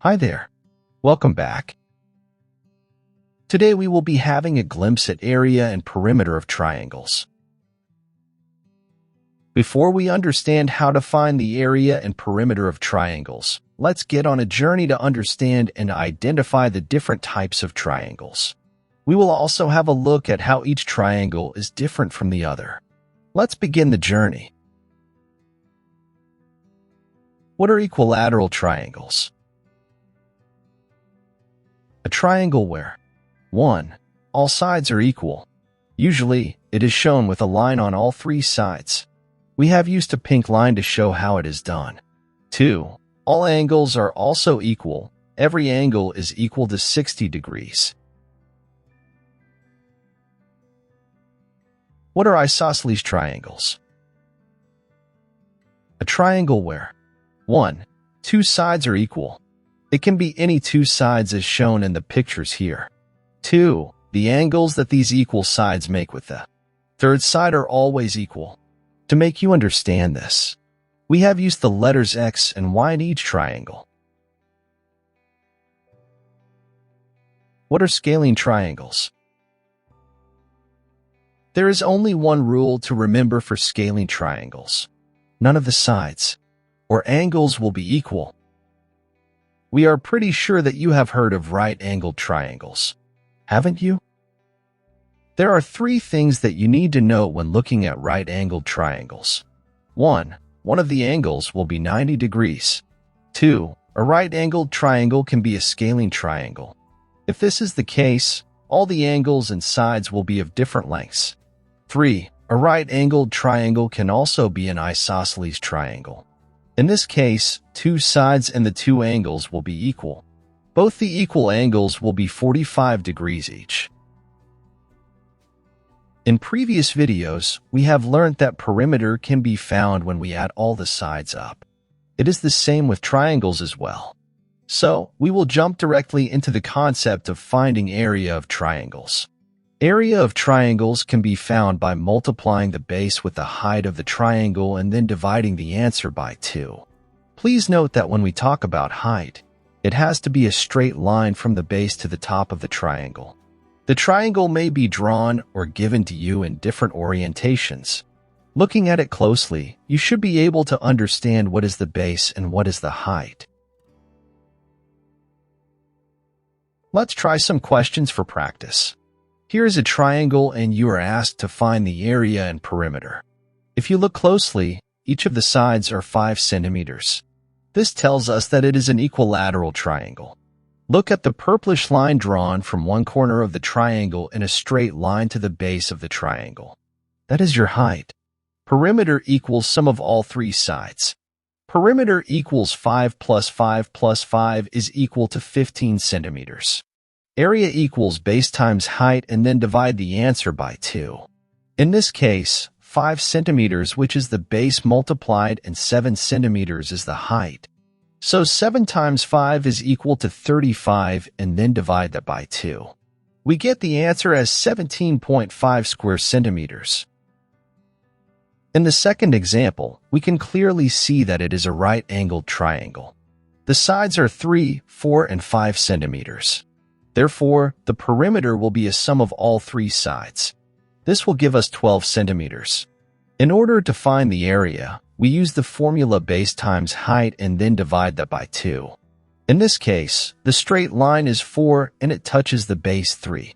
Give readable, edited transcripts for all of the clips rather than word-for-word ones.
Hi there. Welcome back. Today we will be having a glimpse at area and perimeter of triangles. Before we understand how to find the area and perimeter of triangles, let's get on a journey to understand and identify the different types of triangles. We will also have a look at how each triangle is different from the other. Let's begin the journey. What are equilateral triangles? A triangle where 1. All sides are equal. Usually, it is shown with a line on all three sides. We have used a pink line to show how it is done. 2. All angles are also equal. Every angle is equal to 60 degrees. What are isosceles triangles? A triangle where 1. Two sides are equal. It can be any two sides as shown in the pictures here. 2. The angles that these equal sides make with the third side are always equal. To make you understand this, we have used the letters X and Y in each triangle. What are scalene triangles? There is only one rule to remember for scalene triangles. None of the sides or angles will be equal. We are pretty sure that you have heard of right-angled triangles, haven't you? There are three things that you need to know when looking at right-angled triangles. 1. One of the angles will be 90 degrees. 2. A right-angled triangle can be a scalene triangle. If this is the case, all the angles and sides will be of different lengths. 3. A right-angled triangle can also be an isosceles triangle. In this case, two sides and the two angles will be equal. Both the equal angles will be 45 degrees each. In previous videos, we have learned that perimeter can be found when we add all the sides up. It is the same with triangles as well. So, we will jump directly into the concept of finding area of triangles. Area of triangles can be found by multiplying the base with the height of the triangle and then dividing the answer by 2. Please note that when we talk about height, it has to be a straight line from the base to the top of the triangle. The triangle may be drawn or given to you in different orientations. Looking at it closely, you should be able to understand what is the base and what is the height. Let's try some questions for practice. Here is a triangle and you are asked to find the area and perimeter. If you look closely, each of the sides are 5 centimeters. This tells us that it is an equilateral triangle. Look at the purplish line drawn from one corner of the triangle in a straight line to the base of the triangle. That is your height. Perimeter equals sum of all three sides. Perimeter equals 5 plus 5 plus 5 is equal to 15 centimeters. Area equals base times height and then divide the answer by 2. In this case, 5 centimeters, which is the base multiplied, and 7 centimeters is the height. So 7 times 5 is equal to 35 and then divide that by 2. We get the answer as 17.5 square centimeters. In the second example, we can clearly see that it is a right-angled triangle. The sides are 3, 4, and 5 centimeters. Therefore, the perimeter will be a sum of all three sides. This will give us 12 centimeters. In order to find the area, we use the formula base times height and then divide that by 2. In this case, the straight line is 4 and it touches the base 3.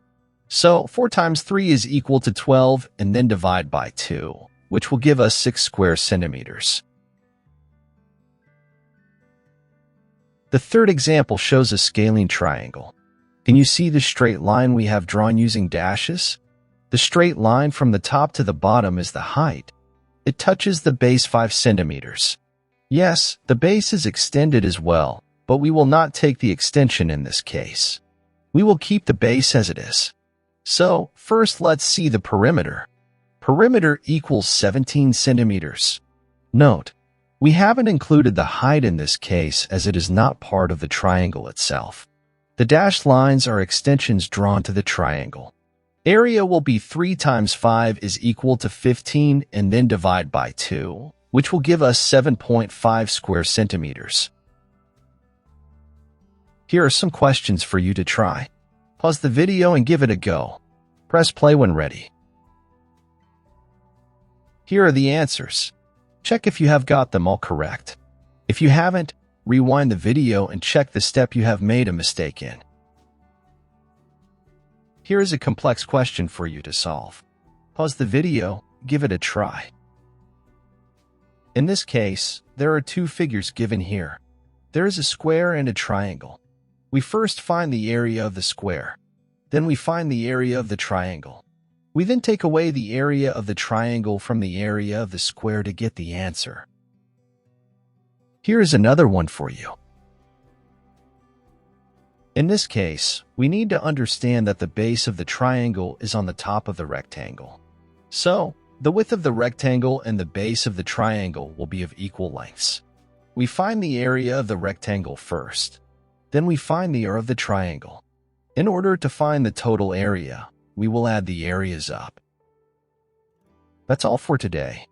So 4 times 3 is equal to 12 and then divide by 2, which will give us 6 square centimeters. The third example shows a scalene triangle. Can you see the straight line we have drawn using dashes? The straight line from the top to the bottom is the height. It touches the base 5 centimeters. Yes, the base is extended as well, but we will not take the extension in this case. We will keep the base as it is. So, first let's see the perimeter. Perimeter equals 17 centimeters. Note, we haven't included the height in this case as it is not part of the triangle itself. The dashed lines are extensions drawn to the triangle. Area will be 3 times 5 is equal to 15 and then divide by 2, which will give us 7.5 square centimeters. Here are some questions for you to try. Pause the video and give it a go. Press play when ready. Here are the answers. Check if you have got them all correct. If you haven't, rewind the video and check the step you have made a mistake in. Here is a complex question for you to solve. Pause the video, give it a try. In this case, there are two figures given here. There is a square and a triangle. We first find the area of the square. Then we find the area of the triangle. We then take away the area of the triangle from the area of the square to get the answer. Here is another one for you. In this case, we need to understand that the base of the triangle is on the top of the rectangle. So, the width of the rectangle and the base of the triangle will be of equal lengths. We find the area of the rectangle first. Then we find the area of the triangle. In order to find the total area, we will add the areas up. That's all for today.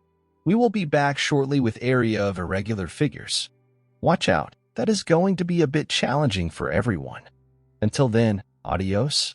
We will be back shortly with area of irregular figures. Watch out, that is going to be a bit challenging for everyone. Until then, adios.